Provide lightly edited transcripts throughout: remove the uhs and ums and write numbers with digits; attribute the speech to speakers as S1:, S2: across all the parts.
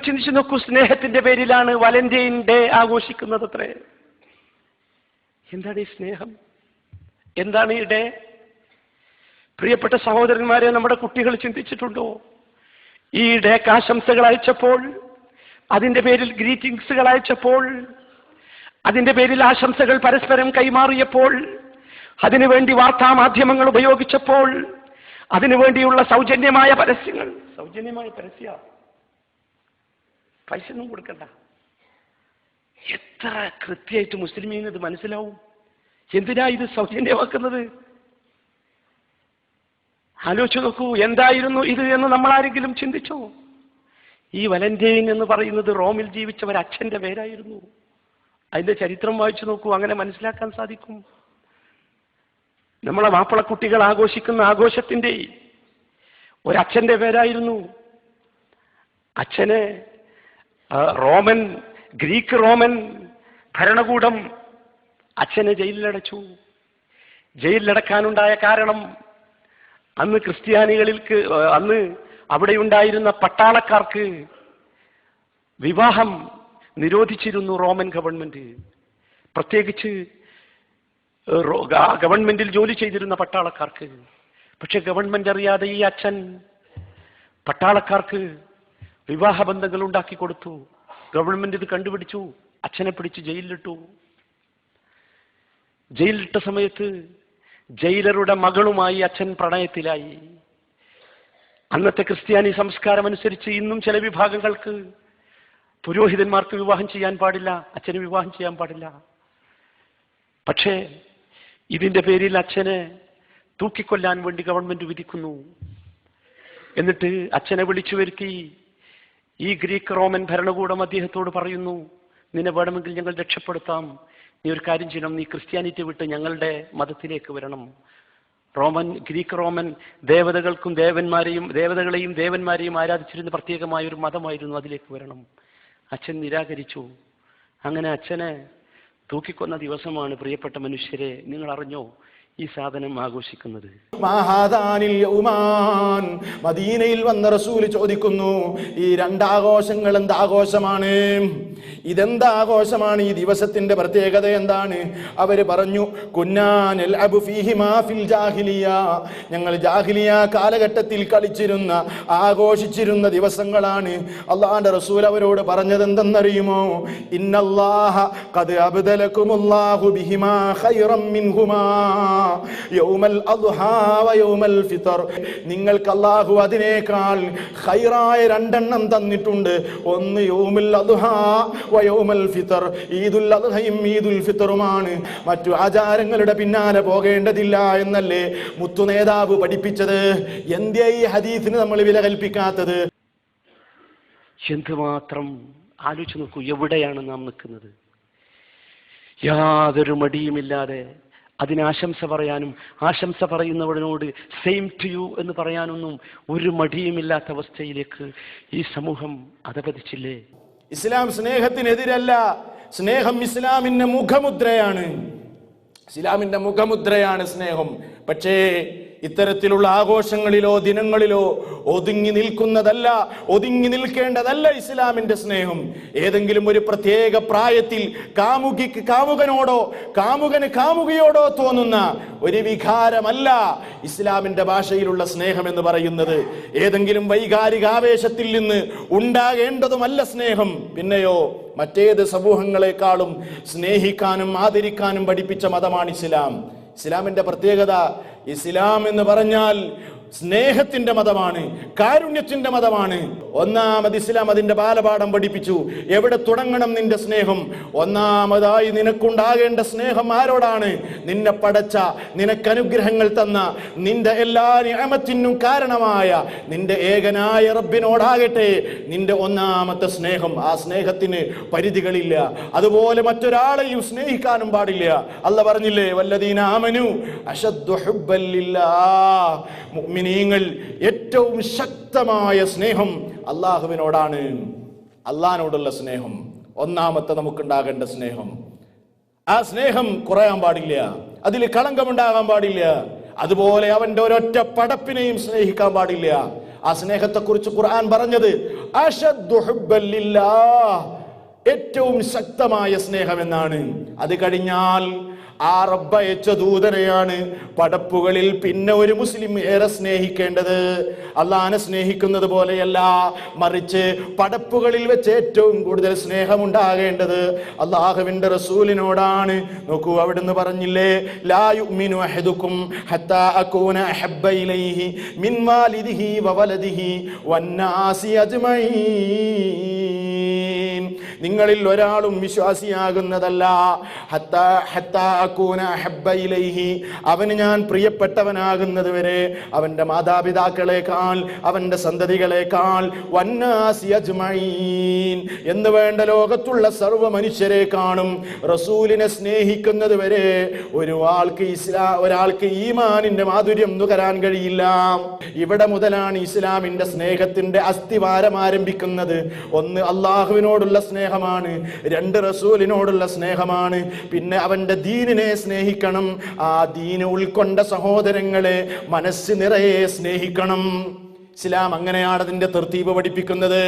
S1: ചിന്തിച്ചു നോക്കൂ, സ്നേഹത്തിന്റെ പേരിലാണ് വാലന്റൈൻ ഡേ ആഘോഷിക്കുന്നത് അത്രേ. എന്താണ് ഈ സ്നേഹം? എന്താണ് ഈ ഡേ? പ്രിയപ്പെട്ട സഹോദരന്മാരെ, നമ്മുടെ കുട്ടികൾ ചിന്തിച്ചിട്ടുണ്ടോ? ഈ ഡേക്ക് ആശംസകൾ അയച്ചപ്പോൾ, അതിന്റെ പേരിൽ ഗ്രീറ്റിംഗ്സുകൾ അയച്ചപ്പോൾ, അതിന്റെ പേരിൽ ആശംസകൾ പരസ്പരം കൈമാറിയപ്പോൾ, അതിനുവേണ്ടി വാർത്താ മാധ്യമങ്ങൾ ഉപയോഗിച്ചപ്പോൾ, അതിനുവേണ്ടിയുള്ള സൗജന്യമായ പരസ്യങ്ങൾ, സൗജന്യമായ പരസ്യ, പൈസ ഒന്നും കൊടുക്കണ്ട, എത്ര കൃത്യമായിട്ട് മുസ്ലിമീന് ഇത് മനസ്സിലാവും? എന്തിനാ ഇത് സൗജന്യമാക്കുന്നത്? ആലോചിച്ചു നോക്കൂ, എന്തായിരുന്നു ഇത് എന്ന് നമ്മൾ ആരെങ്കിലും ചിന്തിച്ചോ? ഈ വാലന്റൈൻ എന്ന് പറയുന്നത് റോമിൽ ജീവിച്ച ഒരു അച്ഛന്റെ പേരായിരുന്നു. അതിന്റെ ചരിത്രം വായിച്ചു നോക്കൂ, അങ്ങനെ മനസ്സിലാക്കാൻ സാധിക്കും. നമ്മളെ മാപ്പിളക്കുട്ടികൾ ആഘോഷിക്കുന്ന ആഘോഷത്തിന്റെ ഒരച്ഛന്റെ പേരായിരുന്നു. അച്ഛനെ ഗ്രീക്ക് റോമൻ ഭരണകൂടം അച്ഛനെ ജയിലിലടച്ചു. ജയിലിലടക്കാനുണ്ടായ കാരണം, അന്ന് ക്രിസ്ത്യാനികൾക്ക്, അന്ന് അവിടെയുണ്ടായിരുന്ന പട്ടാളക്കാർക്ക് വിവാഹം നിരോധിച്ചിരുന്നു റോമൻ ഗവൺമെന്റ്. പ്രത്യേകിച്ച് ഗവൺമെന്റിൽ ജോലി ചെയ്തിരുന്ന പട്ടാളക്കാർക്ക്. പക്ഷെ ഗവൺമെന്റ് അറിയാതെ ഈ അച്ഛൻ പട്ടാളക്കാർക്ക് വിവാഹബന്ധങ്ങൾ ഉണ്ടാക്കി കൊടുത്തു. ഗവൺമെന്റ് ഇത് കണ്ടുപിടിച്ചു, അച്ഛനെ പിടിച്ച് ജയിലിലിട്ടു. ജയിലിലിട്ട സമയത്ത് ജയിലറുടെ മകളുമായി അച്ഛൻ പ്രണയത്തിലായി. അന്നത്തെ ക്രിസ്ത്യാനി സംസ്കാരം അനുസരിച്ച് ഇന്നും ചില വിഭാഗങ്ങൾക്ക് പുരോഹിതന്മാർക്ക് വിവാഹം ചെയ്യാൻ പാടില്ല, അച്ഛന് വിവാഹം ചെയ്യാൻ പാടില്ല. പക്ഷേ ഇതിന്റെ പേരിൽ അച്ഛനെ തൂക്കിക്കൊല്ലാൻ വേണ്ടി ഗവൺമെന്റ് വിധിക്കുന്നു. എന്നിട്ട് അച്ഛനെ വിളിച്ചു വരുത്തി ഈ ഗ്രീക്ക് റോമൻ ഭരണകൂടം അദ്ദേഹത്തോട് പറയുന്നു, നിന്നെ വേണമെങ്കിൽ ഞങ്ങൾ രക്ഷപ്പെടുത്താം, നീ ഒരു കാര്യം ചെയ്യണം, നീ ക്രിസ്ത്യാനിറ്റി വിട്ട് ഞങ്ങളുടെ മതത്തിലേക്ക് വരണം. ഗ്രീക്ക് റോമൻ ദേവതകൾക്കും ദേവതകളെയും ദേവന്മാരെയും ആരാധിച്ചിരുന്ന പ്രത്യേകമായ ഒരു മതമായിരുന്നു, അതിലേക്ക് വരണം. അച്ഛൻ നിരാകരിച്ചു. അങ്ങനെ അച്ഛനെ തൂക്കിക്കൊന്ന ദിവസമാണ് പ്രിയപ്പെട്ട മനുഷ്യരെ നിങ്ങൾ അറിഞ്ഞോ ഈ സാധനം ആഘോഷിക്കുന്നത്?
S2: മദീനയിൽ വന്ന റസൂല് ചോദിക്കുന്നു, ഈ രണ്ടാഘോഷങ്ങൾ എന്താഘോഷമാണ്? ഇതെന്താഘോഷമാണ്? ഈ ദിവസത്തിന്റെ പ്രത്യേകത എന്താണ്? അവര് പറഞ്ഞു, ഞങ്ങൾ ജാഹിലിയ കാലഘട്ടത്തിൽ കളിച്ചിരുന്ന ആഘോഷിച്ചിരുന്ന ദിവസങ്ങളാണ്. അള്ളാഹുവിന്റെ റസൂൽ അവരോട് പറഞ്ഞത് എന്തെന്നറിയുമോ? ഇന്നല്ലാഹ ഖദ് അബ്ദലകുമുല്ലാഹു ബിഹിമാ ഖൈറൻ മിൻഹുമാ യൗമൽ അദ്ഹാ വ യൗമൽ ഫിത്ർ. നിങ്ങൾക്ക് അല്ലാഹു അതിനേക്കാൾ ഖൈറായ രണ്ടെണ്ണം തന്നിട്ടുണ്ട്. ഒന്ന് യൗമുൽ അദ്ഹാ വ യൗമൽ ഫിത്ർ, ഈദുൽ അദ്ഹയും ഈദുൽ ഫിത്റുമാണ്. മറ്റു ആചാരങ്ങളുടെ പിന്നാലെ പോകേണ്ടതില്ല എന്നല്ലേ മുത്തു നേതാവ് പഠിപ്പിച്ചത്? എന്തേ ഈ ഹദീസിന് നമ്മൾ വില കൽപ്പിക്കാത്തത്?
S1: എന്തുമാത്രം ആലോചിച്ച് നോക്കൂ, എവിടെയാണ് നാം നിൽക്കുന്നത്? യാതൊരു മടിയുമില്ലാതെ അതിന് ആശംസ പറയാനും ആശംസ പറയുന്നവനോട് സെയിം ടു യു എന്ന് പറയാനൊന്നും ഒരു മടിയുമില്ലാത്ത അവസ്ഥയിലേക്ക് ഈ സമൂഹം അധപതിച്ചില്ലേ?
S2: ഇസ്ലാം സ്നേഹത്തിനെതിരല്ല. സ്നേഹം ഇസ്ലാമിന്റെ മുഖമുദ്രയാണ്. ഇസ്ലാമിന്റെ മുഖമുദ്രയാണ് സ്നേഹം. പക്ഷേ ഇത്തരത്തിലുള്ള ആഘോഷങ്ങളിലോ ദിനങ്ങളിലോ ഒതുങ്ങി നിൽക്കേണ്ടതല്ല ഇസ്ലാമിന്റെ സ്നേഹം. ഏതെങ്കിലും ഒരു പ്രത്യേക പ്രായത്തിൽ കാമുകിക്ക് കാമുകനോടോ കാമുകന് കാമുകിയോടോ തോന്നുന്ന ഒരു വികാരമല്ല ഇസ്ലാമിന്റെ ഭാഷയിലുള്ള സ്നേഹം എന്ന് പറയുന്നത്. ഏതെങ്കിലും വൈകാരിക ആവേശത്തിൽ നിന്ന് ഉണ്ടാകേണ്ടതുമല്ല സ്നേഹം. പിന്നെയോ മറ്റേത് സമൂഹങ്ങളെക്കാളും സ്നേഹിക്കാനും ആദരിക്കാനും പഠിപ്പിച്ച മതമാണ് ഇസ്ലാം. ഇസ്ലാമിന്റെ പ്രത്യേകത, ഇസ്ലാം എന്ന് പറഞ്ഞാൽ സ്നേഹത്തിന്റെ മതമാണ്, കാരുണ്യത്തിന്റെ മതമാണ്. ഒന്നാമത് ഇസ്ലാം അതിന്റെ ബാലപാഠം പഠിപ്പിച്ചു. എവിടെ തുടങ്ങണം നിന്റെ സ്നേഹം? ഒന്നാമതായി നിനക്കുണ്ടാകേണ്ട സ്നേഹം ആരോടാണ്? നിന്നെ പടച്ച, നിനക്ക് അനുഗ്രഹങ്ങൾ തന്ന, നിന്റെ എല്ലാ നിഅമത്തിനും കാരണമായ നിന്റെ ഏകനായ റബ്ബിനോടാകട്ടെ നിന്റെ ഒന്നാമത്തെ സ്നേഹം. ആ സ്നേഹത്തിന് പരിധികളില്ല. അതുപോലെ മറ്റൊരാളെയും സ്നേഹിക്കാനും പാടില്ല. അല്ലാഹ് പറഞ്ഞില്ലേ, വല്ലദീന ആമനു അശദ്ദു ഹുബ്ബൻ ലില്ലാഹ്. മുഅ്മിനീങ്ങൾ ഏറ്റവും ശക്തമായ സ്നേഹം അല്ലാഹുവിനോടാണ്. അല്ലാഹുവിനോടുള്ള സ്നേഹം ഒന്നാമത്തെ നമുക്കുണ്ടാകേണ്ട സ്നേഹം. ആ സ്നേഹം കുറയാൻ പാടില്ല, അതിൽ കളങ്കമുണ്ടാകാൻ പാടില്ല. അതുപോലെ അവന്റെ ഒരൊറ്റ പടപ്പിനെയും സ്നേഹിക്കാൻ പാടില്ല. ആ സ്നേഹത്തെക്കുറിച്ച് ഖുർആൻ പറഞ്ഞത് അശദ്ദു ഹുബ്ബൻ ലില്ലാഹ്, ഏറ്റവും ശക്തമായ സ്നേഹമെന്നാണ്. അത് കഴിഞ്ഞാൽ ആ റബ്ബയച്ച ദൂതനെയാണ് പടപ്പുകളിൽ പിന്നെ ഒരു മുസ്ലിം ഏറെ സ്നേഹിക്കേണ്ടത്. അള്ളാഹനെ സ്നേഹിക്കുന്നത് പോലെയല്ല, മറിച്ച് പടപ്പുകളിൽ വെച്ച് ഏറ്റവും കൂടുതൽ സ്നേഹമുണ്ടാകേണ്ടത് അള്ളാഹുവിന്റെ റസൂലിനോടാണ്. നോക്കൂ, അവിടുന്ന് പറഞ്ഞില്ലേ, ലാ യുഅ്മിനു അഹദുക്കും ഹത്താ അകൂന അഹബ്ബ ഇലൈഹി മിൻ വാലിദിഹി വവലദിഹി വന്നാസി അജ്മഈൻ. നിങ്ങളിൽ ഒരാളും വിശ്വാസിയാകുന്നതല്ല അവന് ഞാൻ പ്രിയപ്പെട്ടവനാകുന്നത് വരെ, അവന്റെ മാതാപിതാക്കളെക്കാൾ, അവന്റെ സന്തതികളെക്കാൾ, വന്നാസി അജ്മഈൻ എന്ന് വേണ്ട ലോകത്തുള്ള സർവ്വ മനുഷ്യരെ കാണും റസൂലിനെ സ്നേഹിക്കുന്നത് വരെ ഒരാൾക്ക് ഈമാനിന്റെ മാധുര്യം നുകരാൻ കഴിയില്ല. ഇവിടെ മുതലാണ് ഇസ്ലാമിന്റെ സ്നേഹത്തിന്റെ അസ്ഥിവാരം ആരംഭിക്കുന്നത്. ഒന്ന് അള്ളാഹുവിനോടുള്ള സ്നേഹമാണ്, രണ്ട് റസൂലിനോടുള്ള സ്നേഹമാണ്, പിന്നെ അവന്റെ ദീനിനെ സ്നേഹിക്കണം. ആ ദീന് ഉൾക്കൊണ്ട സഹോദരങ്ങളെ മനസ്സ് നിറയെ സ്നേഹിക്കണം. ഇസ്ലാം അങ്ങനെയാണ് അതിന്റെ തർത്തീബ് പഠിപ്പിക്കുന്നത്.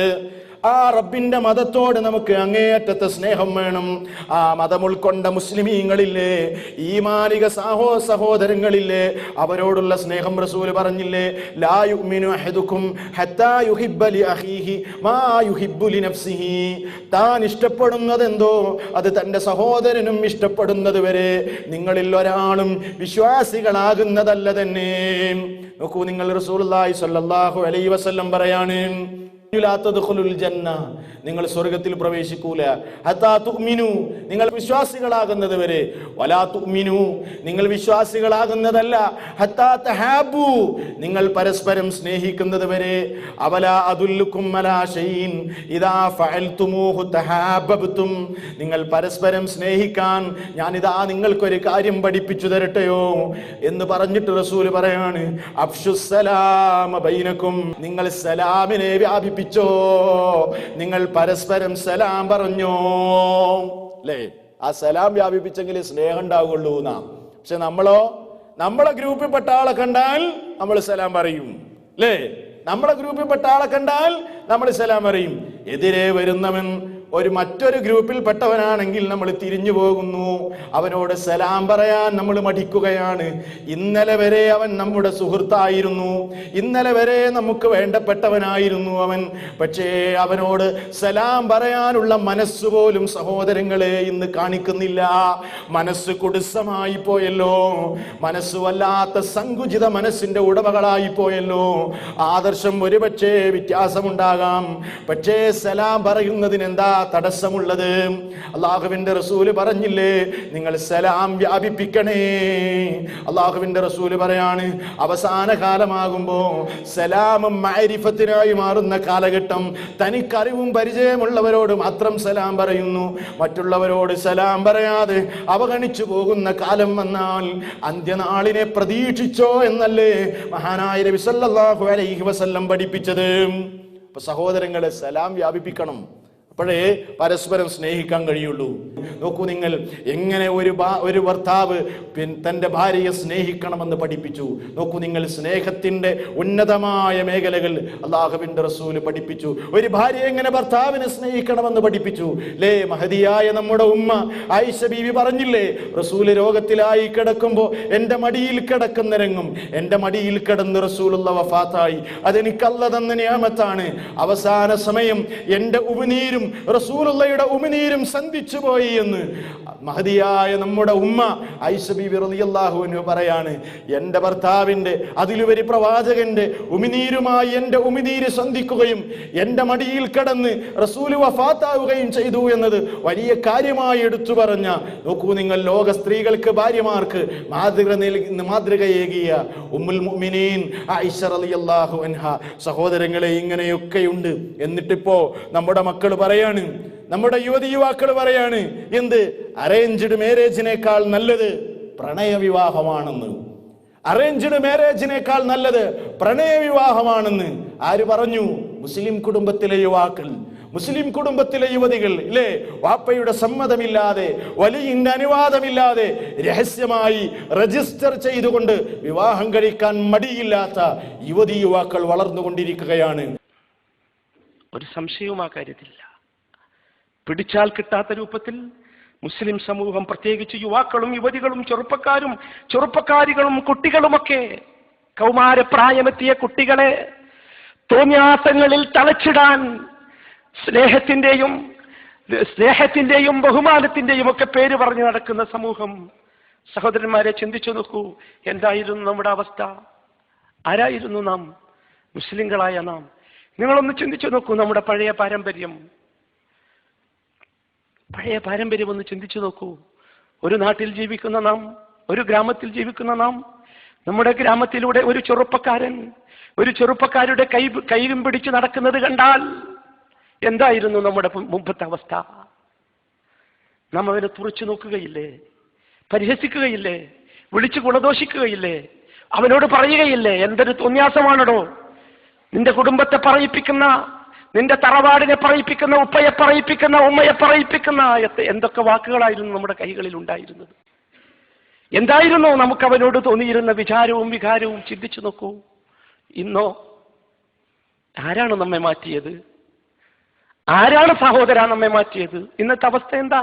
S2: ആ റബ്ബിന്റെ മതത്തോട് നമുക്ക് അങ്ങേയറ്റത്തെ സ്നേഹം വേണം. ആ മതം ഉൾക്കൊണ്ട മുസ്ലിമീങ്ങളില്ലേ, ഈമാനിക സഹോദരങ്ങളില്ലേ, അവരോടുള്ള സ്നേഹം റസൂൽ പറഞ്ഞില്ലേ, ലാ യുഅ്മിനു അഹദുക്കും ഹത്താ യുഹിബ്ബ ലി അഖീഹി മാ യുഹിബ്ബു ലി നഫ്സിഹി. താൻ ഇഷ്ടപ്പെടുന്നത് എന്തോ അത് തന്റെ സഹോദരനും ഇഷ്ടപ്പെടുന്നത് വരെ നിങ്ങളിൽ ഒരാളും വിശ്വാസികളാകുന്നതല്ല തന്നെ. നോക്കൂ, നിങ്ങൾ റസൂലുള്ളാഹി സ്വല്ലല്ലാഹു അലൈഹി വസല്ലം പറയാണ്, നിങ്ങൾ സ്വർഗത്തിൽ പ്രവേശിക്കൂല ഹത്താ തുഅ്മിനു, നിങ്ങൾ വിശ്വാസികളാകുന്നത് വരെ. വലാ തുഅ്മിനു, നിങ്ങൾ വിശ്വാസികളാകുന്നതല്ല ഹത്താ തഹാബു, നിങ്ങൾ പരസ്പരം സ്നേഹിക്കുന്നത് വരെ. അവലാ അദുല്ലുക്കും അലാ ശൈഇൻ ഇദാ ഫഅൽതുമൂഹു തഹാബബ്തും, നിങ്ങൾ പരസ്പരം സ്നേഹിക്കാൻ ഞാനിതാ നിങ്ങൾക്കൊരു കാര്യം പഠിപ്പിച്ചു തരട്ടെയോ എന്ന് പറഞ്ഞിട്ട് റസൂൽ പറയാണ്, അഫ്ശുസ്സലാമ ബൈനക്കും, നിങ്ങൾ സലാമിനെ വ്യാപിപ്പിച്ചോ, നിങ്ങൾ പരസ്പരം സലാം പറഞ്ഞോ. അല്ലേ, ആ സലാം വ്യാപിപ്പിച്ചെങ്കിൽ സ്നേഹം ഉണ്ടാവുള്ളൂ എന്നാ. പക്ഷെ നമ്മളെ ഗ്രൂപ്പിൽപ്പെട്ട ആളെ കണ്ടാൽ നമ്മൾ സലാം പറയും. അല്ലേ, നമ്മളെ ഗ്രൂപ്പിൽപ്പെട്ട ആളെ കണ്ടാൽ നമ്മൾ സലാം പറയും. എതിരെ വരുന്നവൻ മറ്റൊരു ഗ്രൂപ്പിൽ പെട്ടവനാണെങ്കിൽ നമ്മൾ തിരിഞ്ഞു പോകുന്നു, അവനോട് സലാം പറയാൻ നമ്മൾ മടിക്കുകയാണ്. ഇന്നലെ വരെ അവൻ നമ്മുടെ സുഹൃത്തായിരുന്നു, ഇന്നലെ വരെ നമുക്ക് വേണ്ടപ്പെട്ടവനായിരുന്നു അവൻ. പക്ഷേ അവനോട് സലാം പറയാനുള്ള മനസ്സ് പോലും സഹോദരങ്ങളെ ഇന്ന് കാണിക്കുന്നില്ല. മനസ്സ് കുടുസമായി പോയല്ലോ, മനസ്സ് വല്ലാത്ത സങ്കുചിത മനസ്സിന്റെ ഉടമകളായി പോയല്ലോ. ആദർശം ഒരുപക്ഷേ വ്യത്യാസമുണ്ടാകാം, പക്ഷേ സലാം പറയുന്നതിന് എന്താ തടസ്സമുള്ളത്? അള്ളാഹുവിന്റെ റസൂല് പറഞ്ഞില്ലേ, നിങ്ങൾ സലാം വ്യാപിപ്പിക്കണേ. അള്ളാഹുവിന്റെ റസൂല് പറയാണ്, അവസാന കാലമാകുമ്പോ സലാമും മഅരിഫത്തിനായി മാറുന്ന കാലഘട്ടം. തനിക്കറിവും പരിചയമുള്ളവരോട് മാത്രം സലാം പറയുന്നു, മറ്റുള്ളവരോട് സലാം പറയാതെ അവഗണിച്ചു പോകുന്ന കാലം വന്നാൽ അന്ത്യനാളിനെ പ്രതീക്ഷിച്ചോ എന്നല്ലേ മഹാനായ നബി സല്ലല്ലാഹു അലൈഹി വസല്ലം പഠിപ്പിച്ചത്. അപ്പൊ സഹോദരങ്ങളെ, സലാം വ്യാപിപ്പിക്കണം, അപ്പോഴേ പരസ്പരം സ്നേഹിക്കാൻ കഴിയുള്ളൂ. നോക്കൂ, നിങ്ങൾ എങ്ങനെ ഒരു ഭർത്താവ് തന്റെ ഭാര്യയെ സ്നേഹിക്കണമെന്ന് പഠിപ്പിച്ചു. നോക്കൂ, നിങ്ങൾ സ്നേഹത്തിന്റെ ഉന്നതമായ മേഖലകൾ അള്ളാഹുവിന്റെ റസൂല് പഠിപ്പിച്ചു. ഒരു ഭാര്യ എങ്ങനെ ഭർത്താവിനെ സ്നേഹിക്കണമെന്ന് പഠിപ്പിച്ചു. ലേ, മഹദിയായ നമ്മുടെ ഉമ്മ ആയിഷ ബീവി പറഞ്ഞില്ലേ, റസൂല് രോഗത്തിലായി കിടക്കുമ്പോ എന്റെ മടിയിൽ കിടക്കുന്ന രംഗം, എന്റെ മടിയിൽ കിടന്ന് റസൂലുള്ള വഫാത്തായി, അതെനിക്ക് അല്ലാഹ് തന്ന നിഅമത്താണ്. അവസാന സമയം എന്റെ ഉമിനീരും റസൂലുള്ളാഹിയുടെ ഉമിനീരും സന്ധിച്ചു പോയി എന്ന് മഹദിയായ നമ്മുടെ ഉമ്മ ആയിഷ ബീവി റളിയല്ലാഹു അൻഹ പറയാണ്, എന്റെ ഭർത്താവിന്റെ, അതിലുപരി പ്രവാചകന്റെ ഉമിനീരുമായി എന്റെ ഉമിനീര് സന്ധിക്കുകയും എന്റെ മടിയിൽ കിടന്ന് റസൂല് വഫാത്താവുകയും ചെയ്തു എന്നത് വലിയ കാര്യമായി എടുത്തു പറഞ്ഞ. നോക്കൂ നിങ്ങൾ, ലോക സ്ത്രീകൾക്ക്, ഭാര്യമാർക്ക് മാതൃകയേകിയ ഉമ്മുൽ മുഅ്മിനീൻ ആയിഷ റളിയല്ലാഹു അൻഹ. സഹോദരങ്ങളെ, ഇങ്ങനെയൊക്കെയുണ്ട്. എന്നിട്ടിപ്പോ നമ്മുടെ മക്കൾ പറയാണ്, നമ്മുടെ യുവാക്കൾ പറയാണ്, എന്ത് അറേഞ്ച്ഡ് മാരേജിനേക്കാൾ നല്ലത് പ്രണയവിവാഹമാണെന്ന്. അറേഞ്ച്ഡ് മാരേജിനേക്കാൾ നല്ലത് പ്രണയവിവാഹമാണെന്ന് ആര് പറഞ്ഞു? മുസ്ലിം കുടുംബത്തിലെ യുവാക്കൾ. മുസ്ലിം കുടുംബത്തിലെ യുവതികൾ ഇല്ലേ, വാപ്പയുടെ സമ്മതമില്ലാതെ വലിയ അനുവാദമില്ലാതെ രഹസ്യമായി രജിസ്റ്റർ ചെയ്തുകൊണ്ട് വിവാഹം കഴിക്കാൻ മടിയില്ലാത്ത യുവതി യുവാക്കൾ വളർന്നുകൊണ്ടിരിക്കുകയാണ്.
S1: ഒരു സംശയവും ആ കാര്യത്തിലില്ല. പിടിച്ചാൽ കിട്ടാത്ത രൂപത്തിൽ മുസ്ലിം സമൂഹം, പ്രത്യേകിച്ച് യുവാക്കളും യുവതികളും ചെറുപ്പക്കാരികളും കുട്ടികളുമൊക്കെ, കൗമാരപ്രായമെത്തിയ കുട്ടികളെ തോന്നിയാസങ്ങളിൽ തളച്ചിടാൻ സ്നേഹത്തിന്റെയും ബഹുമാനത്തിന്റെയും ഒക്കെ പേര് പറഞ്ഞു നടക്കുന്ന സമൂഹം. സഹോദരന്മാരെ, ചിന്തിച്ചു നോക്കൂ, എന്തായിരുന്നു നമ്മുടെ അവസ്ഥ? ആരായിരുന്നു നാം? മുസ്ലിങ്ങളായ നാം. നിങ്ങളൊന്ന് ചിന്തിച്ചു നോക്കൂ, നമ്മുടെ പഴയ പാരമ്പര്യം ഒന്ന് ചിന്തിച്ചു നോക്കൂ. ഒരു നാട്ടിൽ ജീവിക്കുന്ന നാം, ഒരു ഗ്രാമത്തിൽ ജീവിക്കുന്ന നാം, നമ്മുടെ ഗ്രാമത്തിലൂടെ ഒരു ചെറുപ്പക്കാരുടെ കൈയും പിടിച്ച് നടക്കുന്നത് കണ്ടാൽ എന്തായിരുന്നു നമ്മുടെ മുമ്പത്തെ അവസ്ഥ? നാം അവനെ തുറച്ചു നോക്കുകയില്ലേ? പരിഹസിക്കുകയില്ലേ? വിളിച്ചു ഗുണദോഷിക്കുകയില്ലേ? അവനോട് പറയുകയില്ലേ, എന്തൊരു തോന്യാസമാണോ നിന്റെ കുടുംബത്തെ പറയിപ്പിക്കുന്ന, നിന്റെ തറവാടിനെ പറയിപ്പിക്കുന്ന, ഉപ്പയെ പറയിപ്പിക്കുന്ന, ഉമ്മയെ പറയിപ്പിക്കുന്ന എന്തൊക്കെ വാക്കുകളായിരുന്നു നമ്മുടെ കൈകളിൽ ഉണ്ടായിരുന്നത്? എന്തായിരുന്നു നമുക്ക് അവനോട് തോന്നിയിരുന്ന വിചാരവും വികാരവും? ചിന്തിച്ചു നോക്കൂ. ഇന്നോ ആരാണ് നമ്മെ മാറ്റിയത്? ആരാണ് സഹോദര നമ്മെ മാറ്റിയത്? ഇന്നത്തെ അവസ്ഥ എന്താ?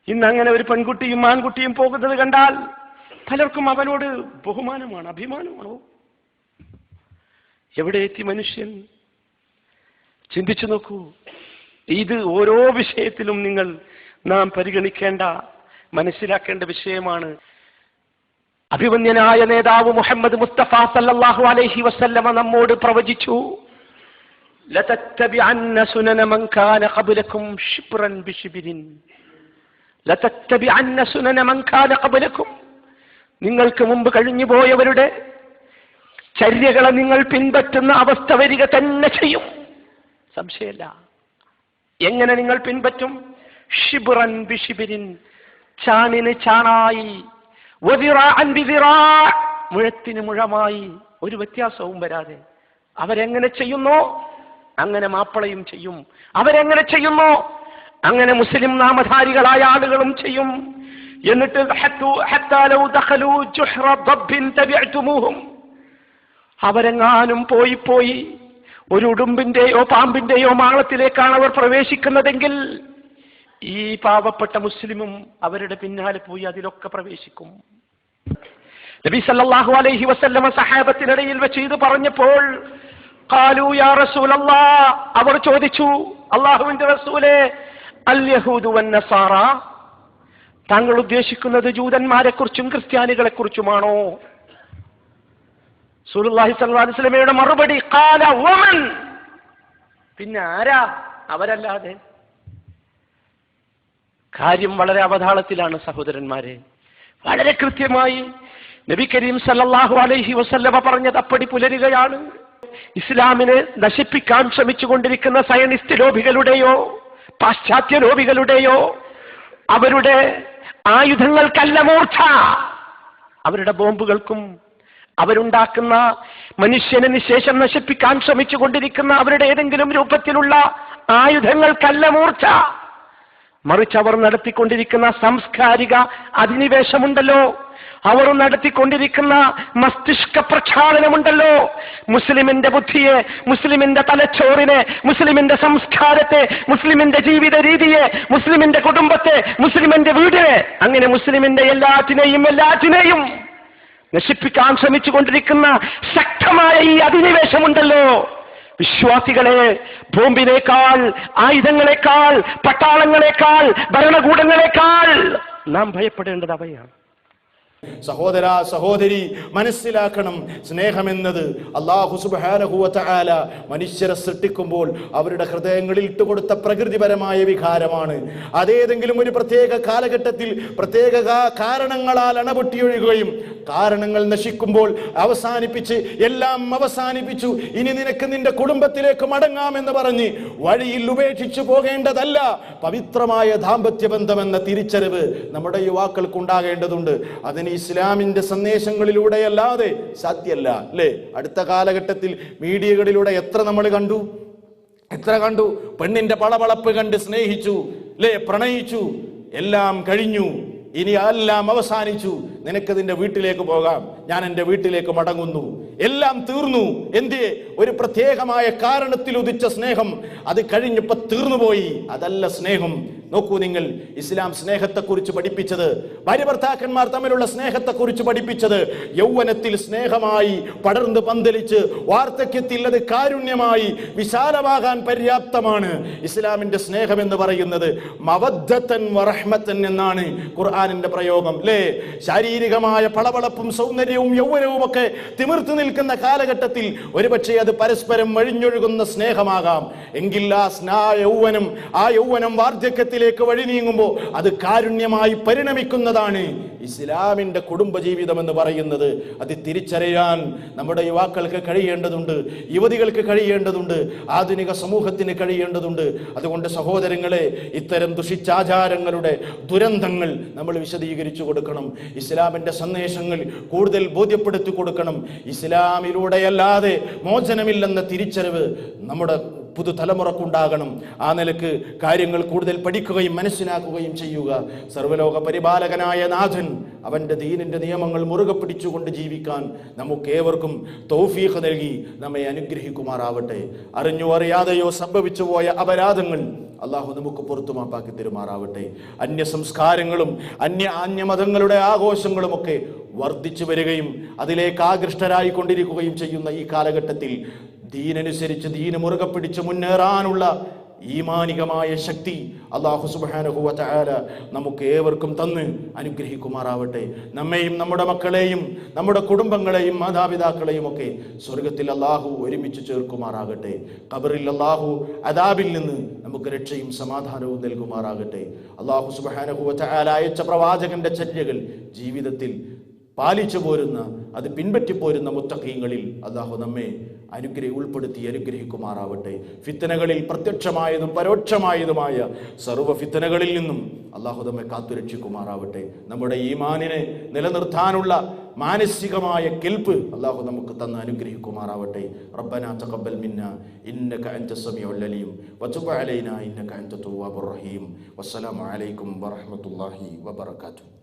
S1: ഇന്ന് അങ്ങനെ ഒരു പെൺകുട്ടിയും ആൺകുട്ടിയും പോകുന്നത് കണ്ടാൽ പലർക്കും അവനോട് ബഹുമാനമാണ്, അഭിമാനമാണോ? എവിടെ എത്തി മനുഷ്യൻ? ചിന്തിച്ചു നോക്കൂ. ഇത് ഓരോ വിഷയത്തിലും നാം പരിഗണിക്കേണ്ട, മനസ്സിലാക്കേണ്ട വിഷയമാണ്. അഭിമന്യനായ നേതാവ് മുഹമ്മദ് മുസ്തഫ സല്ലല്ലാഹു അലൈഹി വസല്ലമ നമ്മോട് പ്രവചിച്ചു, ലതത്തബിഅന്ന സുനന മൻ കാന ഖബ്ലകും ശിബ്റൻ ബിശിബ്രിൻ. ലതത്തബിഅന്ന സുനന മൻ കാന ഖബ്ലകും. നിങ്ങൾക്ക് മുമ്പ് കഴിഞ്ഞു പോയവരുടെ ചര്യകളെ നിങ്ങൾ പിൻപറ്റുന്ന അവസ്ഥ വരിക തന്നെ ചെയ്യും, സംശയമില്ല. എങ്ങനെ നിങ്ങൾ പിൻപറ്റും? ഷിബ്റൻ ബിശിബ്രിൻ, ചാണിന് ചാണായി, വദിറാഅൻ ബിദിറാ, മുഴത്തിന് മുഴമായി, ഒരു വ്യത്യാസവും വരാതെ. അവരെങ്ങനെ ചെയ്യുന്നോ അങ്ങനെ മാപ്പിളയും ചെയ്യും. അവരെങ്ങനെ ചെയ്യുന്നോ അങ്ങനെ മുസ്ലിം നാമധാരികളായ ആളുകളും ചെയ്യും. എന്നിട്ട് ഹത്താ ലൗ ദഖലൂ ജുഹ്റ ദബ്ബിൻ തബിഅതുമൂഹും, അവരെങ്ങാനും പോയി ഒരു ഉടുമ്പിന്റെയോ പാമ്പിന്റെയോ മാളത്തിലേക്കാണ് അവർ പ്രവേശിക്കുന്നതെങ്കിൽ ഈ പാവപ്പെട്ട മുസ്ലിമും അവരുടെ പിന്നാലെ പോയി അതിലൊക്കെ പ്രവേശിക്കും. നബി സല്ലല്ലാഹു അലൈഹി വസല്ലമ സഹാബത്തിനിടയിൽ വെച്ച് ഇത് പറഞ്ഞപ്പോൾ ഖാലൂ യാ റസൂലല്ലാഹ്, അവർ ചോദിച്ചു, അല്ലാഹുവിന്റെ റസൂലേ, അൽ യഹൂദു വൻ നസാറ, താങ്കൾ ഉദ്ദേശിക്കുന്നത് ജൂതന്മാരെ കുറിച്ചും ക്രിസ്ത്യാനികളെ കുറിച്ചുമാണോ? റസൂലുള്ളാഹി സ്വല്ലല്ലാഹു അലൈഹി വസല്ലമയുടെ മറുപടി, ഖാല വമൻ, പിന്നെ ആരാ അവരല്ലാതെ? കാര്യം വളരെ അവതാളത്തിലാണ് സഹോദരന്മാരെ. വളരെ കൃത്യമായി നബി കരീം സല്ലല്ലാഹു അലൈഹി വസല്ലമ പറഞ്ഞത് അപ്പടി പുലരുകയാണ്. ഇസ്ലാമിനെ നശിപ്പിക്കാൻ ശ്രമിച്ചുകൊണ്ടിരിക്കുന്ന സയനിസ്റ്റ് ലോബികളുടെയോ പാശ്ചാത്യ ലോബികളുടെയോ അവരുടെ ആയുധങ്ങൾക്കല്ല മൂർച്ച, അവരുടെ ബോംബുകൾക്കും അവരുണ്ടാക്കുന്ന മനുഷ്യനെ നിശേഷം നശിപ്പിക്കാൻ ശ്രമിച്ചുകൊണ്ടിരിക്കുന്ന അവരുടെ ഏതെങ്കിലും രൂപത്തിലുള്ള ആയുധങ്ങൾക്കല്ല മൂർച്ച, മറിച്ച് അവർ നടത്തിക്കൊണ്ടിരിക്കുന്ന സാംസ്കാരിക അധിനിവേശമുണ്ടല്ലോ, അവർ നടത്തിക്കൊണ്ടിരിക്കുന്ന മസ്തിഷ്ക പ്രക്ഷാളനമുണ്ടല്ലോ, മുസ്ലിമിന്റെ ബുദ്ധിയെ, മുസ്ലിമിന്റെ തലച്ചോറിനെ, മുസ്ലിമിന്റെ സംസ്കാരത്തെ, മുസ്ലിമിന്റെ ജീവിത രീതിയെ, മുസ്ലിമിന്റെ കുടുംബത്തെ, മുസ്ലിമിന്റെ വീടിനെ, അങ്ങനെ മുസ്ലിമിന്റെ എല്ലാറ്റിനെയും നശിപ്പിക്കാൻ ശ്രമിച്ചുകൊണ്ടിരിക്കുന്ന ശക്തമായ ഈ അധിനിവേശമുണ്ടല്ലോ, വിശ്വാസികളെ ബോംബിനേക്കാൾ, ആയുധങ്ങളെക്കാൾ, പട്ടാളങ്ങളെക്കാൾ, ഭരണകൂടങ്ങളെക്കാൾ നാം ഭയപ്പെടേണ്ടത് അവയാണ്.
S2: സഹോദര സഹോദരി, മനസ്സിലാക്കണം, സ്നേഹമെന്നത് അല്ലാഹു സുബ്ഹാനഹു വ തആല മനുഷ്യരെ സൃഷ്ടിക്കുമ്പോൾ അവരുടെ ഹൃദയങ്ങളിൽ ഇട്ടുകൊടുത്ത പ്രകൃതിപരമായ വികാരമാണ്. അതേതെങ്കിലും ഒരു പ്രത്യേക കാലഘട്ടത്തിൽ പ്രത്യേക കാരണങ്ങളാൽ അണപൊട്ടിയൊഴുകുകയും കാരണങ്ങൾ നശിക്കുമ്പോൾ എല്ലാം അവസാനിപ്പിച്ചു, ഇനി നിനക്ക് നിന്റെ കുടുംബത്തിലേക്ക് മടങ്ങാമെന്ന് പറഞ്ഞ് വഴിയിൽ ഉപേക്ഷിച്ചു പോകേണ്ടതല്ല. പവിത്രമായ ദാമ്പത്യ ബന്ധമെന്ന തിരിച്ചറിവ് നമ്മുടെ യുവാക്കൾക്ക് ഉണ്ടാകേണ്ടതുണ്ട്. അതിന് ഇസ്ലാമിന്റെ സന്ദേശങ്ങളിലൂടെയല്ലാതെ സാധ്യമല്ല, അല്ലേ? അടുത്ത കാലഘട്ടത്തിൽ മീഡിയകളിലൂടെ എത്ര നമ്മൾ കണ്ടു, എത്ര കണ്ടു, പെണ്ണിന്റെ പളപളപ്പ് കണ്ട് സ്നേഹിച്ചു, അല്ലേ, പ്രണയിച്ചു, എല്ലാം കഴിഞ്ഞു, ഇനി എല്ലാം അവസാനിച്ചു, നിനക്ക് നിന്റെ വീട്ടിലേക്ക് പോകാം, ഞാൻ എൻ്റെ വീട്ടിലേക്ക് മടങ്ങുന്നു, എല്ലാം തീർന്നു. എന്തേ? ഒരു പ്രത്യേകമായ കാരണത്തിൽ ഉദിച്ച സ്നേഹം അത് കഴിഞ്ഞപ്പോ തീർന്നുപോയി. അതല്ല സ്നേഹം. നോക്കൂ നിങ്ങൾ, ഇസ്ലാം സ്നേഹത്തെക്കുറിച്ച് പഠിപ്പിച്ചത്, ഭാര്യ ഭർത്താക്കന്മാർ തമ്മിലുള്ള സ്നേഹത്തെക്കുറിച്ച് പഠിപ്പിച്ചത് യൗവനത്തിൽ സ്നേഹമായി പടർന്ന് പന്തലിച്ച് വാർദ്ധക്യത്തിൽ അത് കാരുണ്യമായി വിശാലമാകാൻ പര്യാപ്തമാണ്. ഇസ്ലാമിന്റെ സ്നേഹം എന്ന് പറയുന്നത് മവദ്ദത്തൻ വറഹ്മത്തൻ എന്നാണ് ഖുർആനിന്റെ പ്രയോഗം, അല്ലേ? ശാരീരികമായ പളപളപ്പും സൗന്ദര്യവും യൗവനവും ഒക്കെ തിമിർത്ത് നിൽക്കുന്ന കാലഘട്ടത്തിൽ ഒരുപക്ഷെ അത് പരസ്പരം വഴിഞ്ഞൊഴുകുന്ന സ്നേഹമാകാം. എങ്കിൽ ആ യൗവനം വാർദ്ധക്യത്തിലേക്ക് വഴി നീങ്ങുമ്പോൾ അത് കാരുണ്യമായി പരിണമിക്കുന്നതാണ് ഇസ്ലാമിന്റെ കുടുംബജീവിതം എന്ന് പറയുന്നത്. അത് തിരിച്ചറിയാൻ നമ്മുടെ യുവാക്കൾക്ക് കഴിയേണ്ടതുണ്ട്, യുവതികൾക്ക് കഴിയേണ്ടതുണ്ട്, ആധുനിക സമൂഹത്തിന് കഴിയേണ്ടതുണ്ട്. അതുകൊണ്ട് സഹോദരങ്ങളെ, ഇത്തരം ദുഷിച്ചാചാരങ്ങളുടെ ദുരന്തങ്ങൾ നമ്മൾ വിശദീകരിച്ചു കൊടുക്കണം. ഇസ്ലാമിന്റെ സന്ദേശങ്ങൾ കൂടുതൽ ബോധ്യപ്പെടുത്തി കൊടുക്കണം. ഇസ്ലാമിലൂടെയല്ലാതെ മോചനമില്ലെന്ന തിരിച്ചറിവ് നമ്മുടെ പുതുതലമുറക്കുണ്ടാകണം. ആ നിലക്ക് കാര്യങ്ങൾ കൂടുതൽ പഠിക്കുകയും മനസ്സിലാക്കുകയും ചെയ്യുക. സർവ്വലോക പരിപാലകനായ നാഥൻ അവന്റെ ദീനിന്റെ നിയമങ്ങൾ മുറുകെ പിടിച്ചുകൊണ്ട് ജീവിക്കാൻ നമുക്കേവർക്കും തൗഫീഖ് നൽകി നമ്മെ അനുഗ്രഹിക്കുമാറാവട്ടെ. അറിഞ്ഞോ അറിയാതെയോ സംഭവിച്ചു പോയ അപരാധങ്ങൾ അള്ളാഹു നമുക്ക് പുറത്തു മാപ്പാക്കി തരുമാറാവട്ടെ. അന്യ സംസ്കാരങ്ങളും അന്യമതങ്ങളുടെ ആഘോഷങ്ങളുമൊക്കെ വർദ്ധിച്ചു വരികയും അതിലേക്ക് ആകൃഷ്ടരായിക്കൊണ്ടിരിക്കുകയും ചെയ്യുന്ന ഈ കാലഘട്ടത്തിൽ ദീനനുസരിച്ച് ദീന് മുറുകെ പിടിച്ച് മുന്നേറാനുള്ള ഈമാനികമായ ശക്തി അല്ലാഹു സുബ്ഹാനഹു വ തആല നമുക്ക് ഏവർക്കും തന്ന് അനുഗ്രഹിക്കുമാറാവട്ടെ. നമ്മെയും നമ്മുടെ മക്കളെയും നമ്മുടെ കുടുംബങ്ങളെയും മാതാപിതാക്കളെയും ഒക്കെ സ്വർഗത്തിൽ അല്ലാഹു ഒരുമിച്ച് ചേർക്കുമാറാകട്ടെ. ഖബറിൽ അല്ലാഹു അദാബിൽ നിന്ന് നമുക്ക് രക്ഷയും സമാധാനവും നൽകുമാറാകട്ടെ. അല്ലാഹു സുബ്ഹാനഹു വ തആല അയച്ച പ്രവാചകന്റെ ചര്യകൾ ജീവിതത്തിൽ പാലിച്ചു പോരുന്ന, അത് പിൻപറ്റി പോരുന്ന മുത്തഖീങ്ങളിൽ അല്ലാഹു നമ്മെ ഉൾപ്പെടുത്തി അനുഗ്രഹിക്കുമാറാവട്ടെ. ഫിത്തനകളിൽ പ്രത്യക്ഷമായതും പരോക്ഷമായതുമായ സർവ്വ ഫിത്തനകളിൽ നിന്നും അല്ലാഹു നമ്മെ കാത്തുരക്ഷിക്കുമാറാവട്ടെ. നമ്മുടെ ഈമാനിനെ നിലനിർത്താനുള്ള മാനസികമായ കെൽപ്പ് അല്ലാഹു നമുക്ക് തന്ന് അനുഗ്രഹിക്കുമാറാവട്ടെ. റബ്ബനാ തഖബ്ബൽ മിന്നാ ഇന്നക അൻതസ് സമീഉൽ അലീം വതുബ് അലൈനാ ഇന്നക അൻതത് തവ്വാബുർ റഹീം. വസ്സലാമു അലൈക്കും വറഹ്മത്തുള്ളാഹി വബറകാതുഹു.